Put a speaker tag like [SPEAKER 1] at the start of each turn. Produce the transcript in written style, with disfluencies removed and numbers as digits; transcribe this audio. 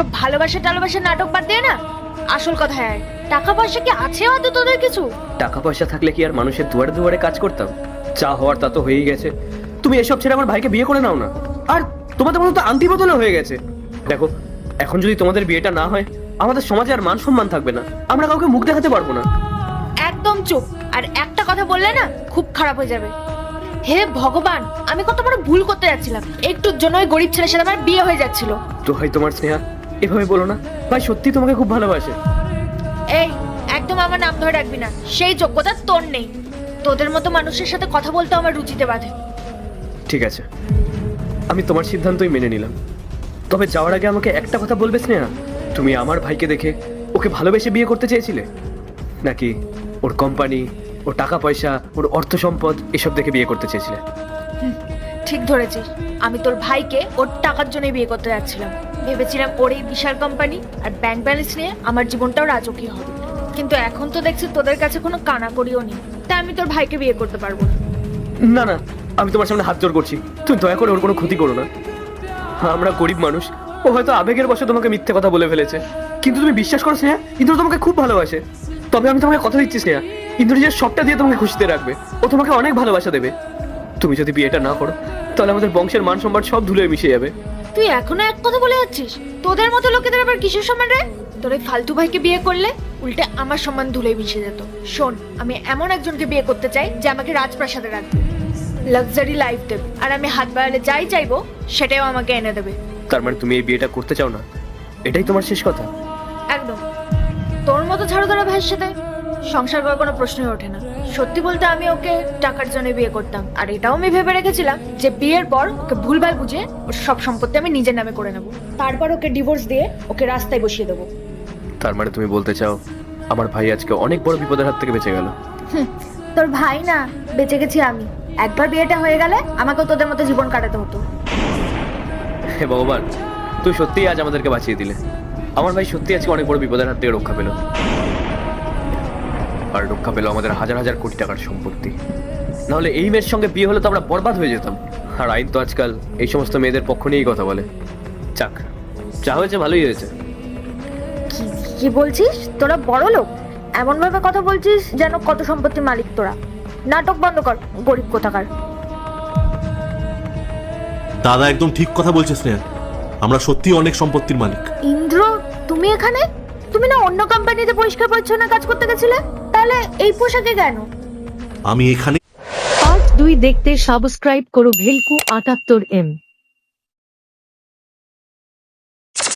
[SPEAKER 1] ওসব ভালোবাসা টালোবাসা নাটক বাদ দিয়ে না আসল কথায় আয়। টাকা পয়সা কি আছে আদৌ তোদের কিছু?
[SPEAKER 2] টাকা পয়সা থাকলে কি আর মানুষের দুয়ারে দুয়ারে কাজ করতাম? যা হওয়ার তা তো হয়েই গেছে। তুমি এসব ছেড়ে আমার ভাইকে বিয়ে করে নাও না। আর তোমাদের মতো তো আংটি বদলও হয়ে গেছে। দেখো, এখন যদি তোমাদের বিয়েটা না হয়, আমাদের সমাজে আর মান সম্মান থাকবে না, আমরা কাউকে মুখ দেখাতে পারবো না।
[SPEAKER 1] একদম চুপ। আর একটা কথা বললে না খুব খারাপ হয়ে যাবে। হে ভগবান, আমি কত বড় ভুল করতে যাচ্ছিলাম। একটুর জন্য ওই গরিব ছেলের সাথে আমার বিয়ে হয়ে যাচ্ছিল।
[SPEAKER 2] তো ভাই তোমার স্নেহা, এভাবে বলো না। ভাই সত্যি তোমাকে খুব ভালোবাসে।
[SPEAKER 1] এই একদম আমার নাম ধরে রাখবি না, সেই যোগ্যতা তোর নেই। তোদের মতো মানুষের সাথে কথা বলতে আমার রুচিতে বাধে।
[SPEAKER 2] ঠিক আছে, আমি তোমার সিদ্ধান্তই মেনে নিলাম। তবে যাওয়ার আগে আমাকে একটা কথা বলবে স্নেহা, তুমি আমার ভাইকে দেখে ওকে ভালোবেসে বিয়ে করতে চেয়েছিলে, নাকি ওর কোম্পানি, ওর টাকা পয়সা, ওর অর্থ সম্পদ এসব দেখে বিয়ে করতে চেয়েছিলে?
[SPEAKER 1] ঠিক ধরেছিস, আমি তোর ভাইকে ওর টাকার জন্য বিয়ে করতে যাচ্ছিলাম। ভেবেছিলাম ওর এই বিশাল কোম্পানি আর ব্যাংক ব্যালেন্স নিয়ে আমার জীবনটাও রাজকীয় হবে। কিন্তু এখন তো দেখছি তোদের কাছে কোনো কানাকড়িও নেই, তাই আমি তোর ভাইকে বিয়ে করতে পারবো না।
[SPEAKER 2] না না, আমি তোমার সামনে হাত জোড় করছি, তুমি দয়া করে ওর কোনো ক্ষতি করো না। আমরা গরিব মানুষ, ও হয়তো আবেগের বশে তোমাকে মিথ্যে কথা বলে ফেলেছে, কিন্তু তুমি বিশ্বাস করো স্নেহা, ইন্দ্র তোমাকে খুব ভালোবাসে। তবে আমি তোমাকে কথা দিচ্ছি স্নেহা, ইন্দ্র নিজের সবটা দিয়ে তোমাকে খুশিতে রাখবে। ও তোমাকে অনেক ভালোবাসা দেবে। তুমি যদি বিয়েটা না করো, তাহলে আমাদের বংশের মান সম্মান সব ধুলে মিশে যাবে।
[SPEAKER 1] তুই এখনো এক কথা বলে যাচ্ছিস? তোদের মতো লোকেদের আবার কিসের সম্মান রে? তোর এই ফালতু ভাইকে বিয়ে করলে উল্টে আমার সম্মান ধুলে মিশে যেত। শোন, আমি এমন একজনকে বিয়ে করতে চাই যে আমাকে রাজপ্রাসাদে রাখবে, লাক্সারি লাইফ দেবে, আর আমি হাত বাড়ালে যাই চাইবো সেটাও আমাকে এনে দেবে।
[SPEAKER 2] তার মানে তুমি এই বিয়েটা করতে চাও না? এটাই তোমার শেষ কথা?
[SPEAKER 1] একদম। তোর মতো ঝাড়ুদারা ভাইয়ের সাথে সংসার করার কোনো প্রশ্নই ওঠে না। সত্যি বলতে আমি ওকে টাকার জন্য বিয়ে করতাম, আর এটাও আমি ভেবে রেখেছিলাম যে বিয়ের পর ওকে ভুলভাল বুঝে ওর সব সম্পত্তি আমি নিজের নামে করে নেব, তারপর ওকে ডিভোর্স দিয়ে ওকে রাস্তায় বসিয়ে দেবো।
[SPEAKER 2] তার মানে তুমি বলতে চাও আমার ভাই আজকে অনেক বড় বিপদের হাত থেকে বেঁচে গেল?
[SPEAKER 1] তোর ভাই না, বেঁচে গেছি আমি। একবার বিয়েটা হয়ে গেলে আমাকেও তোদের মতো জীবন কাটাতে হতো।
[SPEAKER 2] হে ভগবান, তুই সত্যিই আজ আমাদেরকে বাঁচিয়ে দিলে। আমার ভাই সত্যি আজকে অনেক বড় বিপদের হাত থেকে রক্ষা পেল, আর রক্ষা পেল আমাদের হাজার হাজার কোটি টাকার সম্পত্তি। নাহলে এই মেয়ের সঙ্গে বিয়ে হলে তো আমরা বরবাদ হয়ে যেতাম। আর আইন তো আজকাল এই সমস্ত মেয়েদের পক্ষ নিয়েই কথা বলে। যাক, যা হয়েছে ভালোই হয়েছে।
[SPEAKER 1] কি বলছিস? তোরা বড় লোক, এমন ভাবে কথা বলছিস যেন কত সম্পত্তির মালিক তোরা। নাটক বন্ধ কর, গরিব কোথাকার।
[SPEAKER 3] দাদা একদম ঠিক কথা বলছে স্নেহা, আমরা সত্যি অনেক সম্পত্তির মালিক।
[SPEAKER 1] ইন্দ্র, তুমি এখানে? তুমি না অন্য কোম্পানিতে পরিষ্কার পরিচ্ছন্ন কাজ করতে গেছিলে? তাহলে এই পোশাকে কেন?
[SPEAKER 3] আমি এখানে
[SPEAKER 4] পার্ট 2 দেখতে সাবস্ক্রাইব করো ভেলকু 78M।